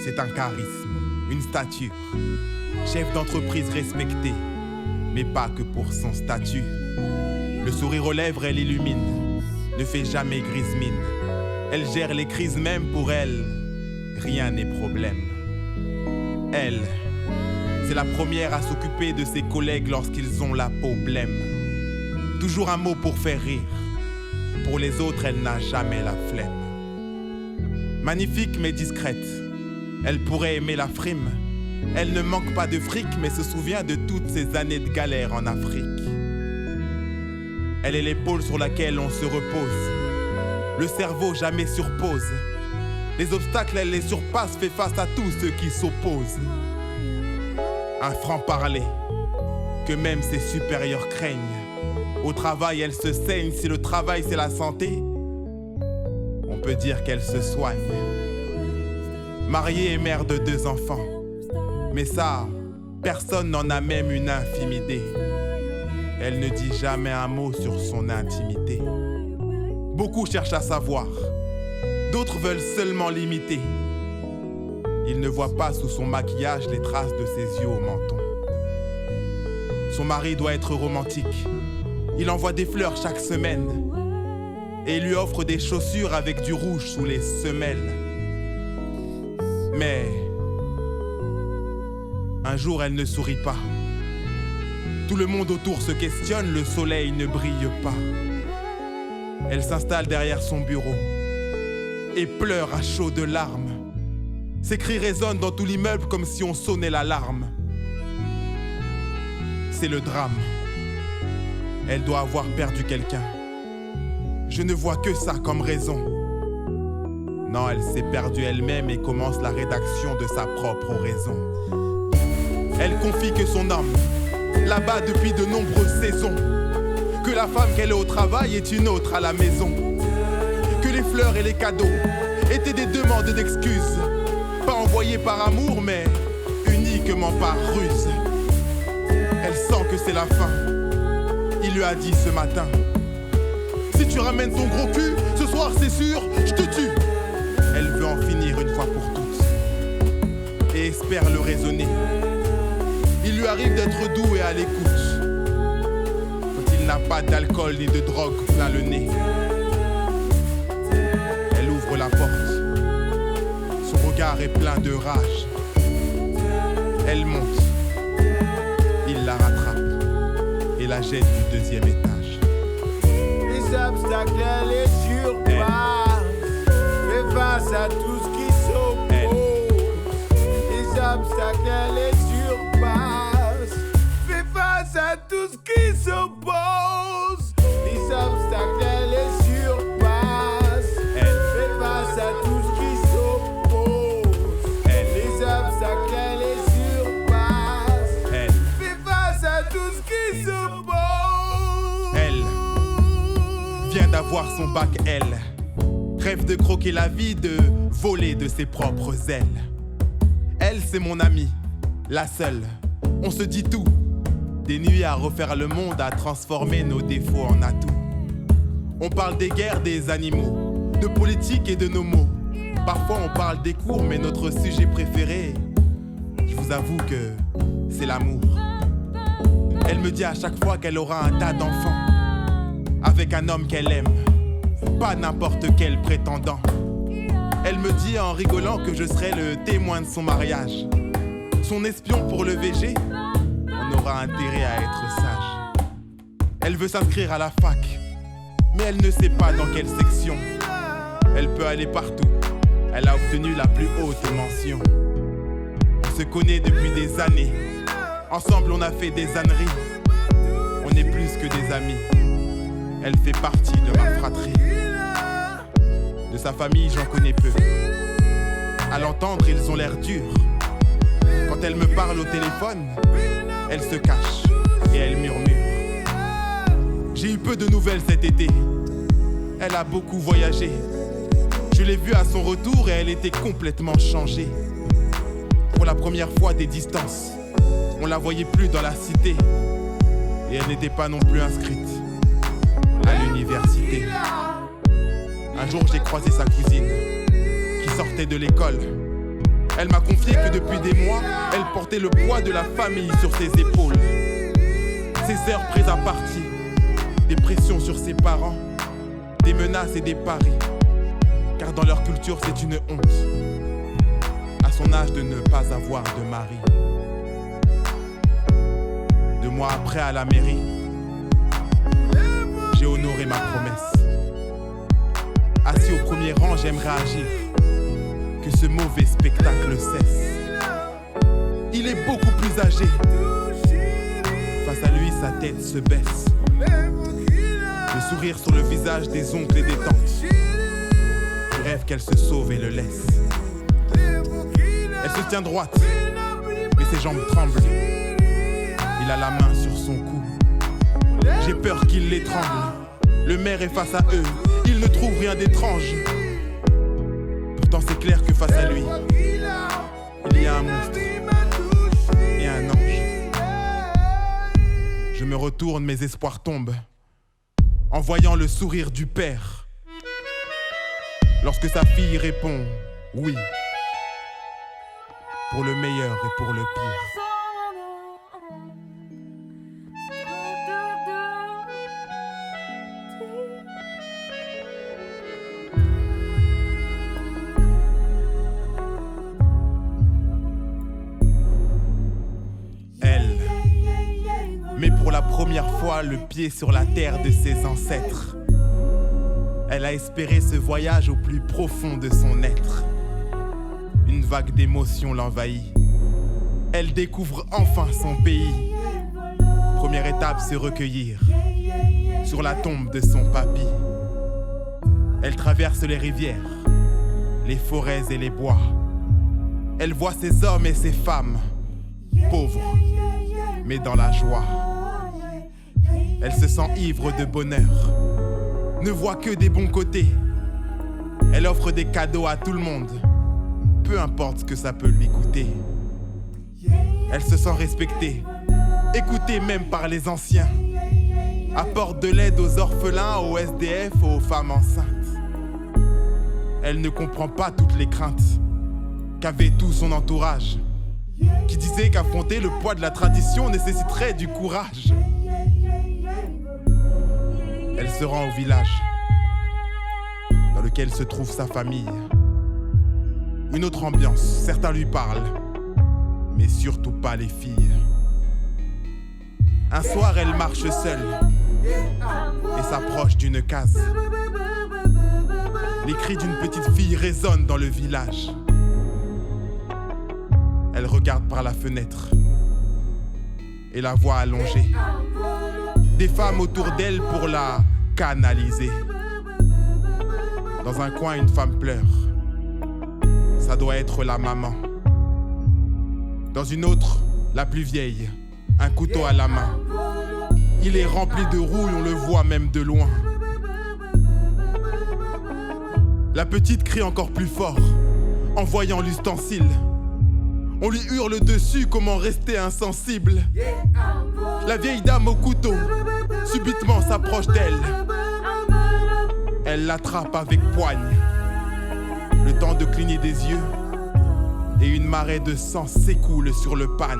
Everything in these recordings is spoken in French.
C'est un charisme, une stature. Chef d'entreprise respecté, mais pas que pour son statut. Le sourire aux lèvres, elle illumine, ne fait jamais grise mine. Elle gère les crises même pour elle, rien n'est problème. Elle, c'est la première à s'occuper de ses collègues lorsqu'ils ont la peau blême. Toujours un mot pour faire rire, pour les autres elle n'a jamais la flemme. Magnifique mais discrète, elle pourrait aimer la frime. Elle ne manque pas de fric mais se souvient de toutes ces années de galère en Afrique. Elle est l'épaule sur laquelle on se repose. Le cerveau jamais sur pause. Les obstacles elle les surpasse, fait face à tous ceux qui s'opposent. Un franc-parler que même ses supérieurs craignent. Au travail elle se saigne, si le travail c'est la santé, on peut dire qu'elle se soigne. Mariée et mère de 2 enfants, mais ça, personne n'en a même une infime idée. Elle ne dit jamais un mot sur son intimité. Beaucoup cherchent à savoir, d'autres veulent seulement l'imiter. Ils ne voient pas sous son maquillage les traces de ses yeux au menton. Son mari doit être romantique. Il envoie des fleurs chaque semaine et lui offre des chaussures avec du rouge sous les semelles. Mais un jour elle ne sourit pas. Tout le monde autour se questionne, le soleil ne brille pas. Elle s'installe derrière son bureau et pleure à chaudes larmes. Ses cris résonnent dans tout l'immeuble comme si on sonnait l'alarme. C'est le drame. Elle doit avoir perdu quelqu'un. Je ne vois que ça comme raison. Non, elle s'est perdue elle-même et commence la rédaction de sa propre oraison. Elle confie que son homme la bat depuis de nombreuses saisons. Que la femme qu'elle est au travail est une autre à la maison. Que les fleurs et les cadeaux étaient des demandes d'excuses. Pas envoyées par amour mais uniquement par ruse. Elle sent que c'est la fin. Il lui a dit ce matin: si tu ramènes ton gros cul, ce soir c'est sûr, je te tue. Elle veut en finir une fois pour toutes et espère le raisonner. Il lui arrive d'être doux et à l'écoute quand il n'a pas d'alcool ni de drogue plein le nez. Elle ouvre la porte, son regard est plein de rage. Elle monte, il la rattrape et la jette du 2e étage. Les obstacles, elle les surpasse. Fais face à tout ce qui s'oppose. Les obstacles, elle les surpasse. Fais face à tout ce qui s'oppose. Les obstacles, elle les surpasse. Fais face à tout ce qui s'oppose. Les obstacles, elle les surpasse. Fais face à tout ce qui s'oppose. Elle vient d'avoir son bac L. Rêve de croquer la vie, de voler de ses propres ailes. Elle, c'est mon amie, la seule. On se dit tout. Des nuits à refaire le monde, à transformer nos défauts en atouts. On parle des guerres des animaux, de politique et de nos mots. Parfois on parle des cours, mais notre sujet préféré, je vous avoue que c'est l'amour. Elle me dit à chaque fois qu'elle aura un tas d'enfants avec un homme qu'elle aime, pas n'importe quel prétendant. Elle me dit en rigolant que je serai le témoin de son mariage. Son espion pour le VG, on aura intérêt à être sage. Elle veut s'inscrire à la fac, mais elle ne sait pas dans quelle section. Elle peut aller partout, elle a obtenu la plus haute mention. On se connaît depuis des années, ensemble on a fait des âneries. On est plus que des amis, elle fait partie de ma fratrie. De sa famille j'en connais peu. À l'entendre ils ont l'air durs. Quand elle me parle au téléphone, elle se cache et elle murmure. J'ai eu peu de nouvelles cet été. Elle a beaucoup voyagé. Je l'ai vue à son retour et elle était complètement changée. Pour la première fois des distances, on la voyait plus dans la cité. Et elle n'était pas non plus inscrite à l'université. Un jour j'ai croisé sa cousine qui sortait de l'école. Elle m'a confié que depuis des mois, elle portait le poids de la famille sur ses épaules. Ses heures prises à partie, des pressions sur ses parents, des menaces et des paris. Car dans leur culture, c'est une honte, à son âge, de ne pas avoir de mari. 2 mois après, à la mairie, j'ai honoré ma promesse. Assis au premier rang, j'aimerais agir, que ce mauvais spectacle cesse. Il est beaucoup plus âgé. Face à lui, sa tête se baisse. Le sourire sur le visage des oncles et des tantes. Je rêve qu'elle se sauve et le laisse. Elle se tient droite, mais ses jambes tremblent. Il a la main sur son cou. J'ai peur qu'il l'étrangle. Le maire est face à eux, il ne trouve rien d'étrange. Pourtant c'est clair que face à lui, il y a un monstre et un ange. Je me retourne, mes espoirs tombent, en voyant le sourire du père. Lorsque sa fille répond oui, pour le meilleur et pour le pire. Mais pour la première fois, le pied sur la terre de ses ancêtres. Elle a espéré ce voyage au plus profond de son être. Une vague d'émotions l'envahit. Elle découvre enfin son pays. Première étape, se recueillir sur la tombe de son papy. Elle traverse les rivières, les forêts et les bois. Elle voit ces hommes et ces femmes, pauvres, mais dans la joie. Elle se sent ivre de bonheur, ne voit que des bons côtés. Elle offre des cadeaux à tout le monde, peu importe ce que ça peut lui coûter. Elle se sent respectée, écoutée même par les anciens. Apporte de l'aide aux orphelins, aux SDF, aux femmes enceintes. Elle ne comprend pas toutes les craintes qu'avait tout son entourage, qui disait qu'affronter le poids de la tradition nécessiterait du courage. Elle se rend au village dans lequel se trouve sa famille. Une autre ambiance, certains lui parlent, mais surtout pas les filles. Un soir, elle marche seule et s'approche d'une case. Les cris d'une petite fille résonnent dans le village. Elle regarde par la fenêtre et la voit allongée. Des femmes autour d'elle pour la canaliser. Dans un coin, une femme pleure. Ça doit être la maman. Dans une autre, la plus vieille, un couteau à la main. Il est rempli de rouille, on le voit même de loin. La petite crie encore plus fort en voyant l'ustensile. On lui hurle dessus, comment rester insensible. La vieille dame au couteau subitement s'approche d'elle. Elle l'attrape avec poigne. Le temps de cligner des yeux et une marée de sang s'écoule sur le pagne.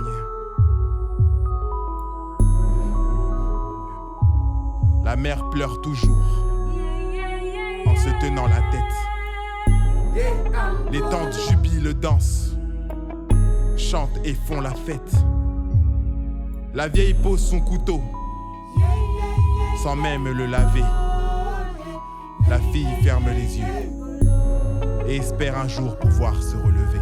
La mère pleure toujours en se tenant la tête. Les tantes jubilent, dansent, chantent et font la fête. La vieille pose son couteau sans même le laver. La fille ferme les yeux et espère un jour pouvoir se relever.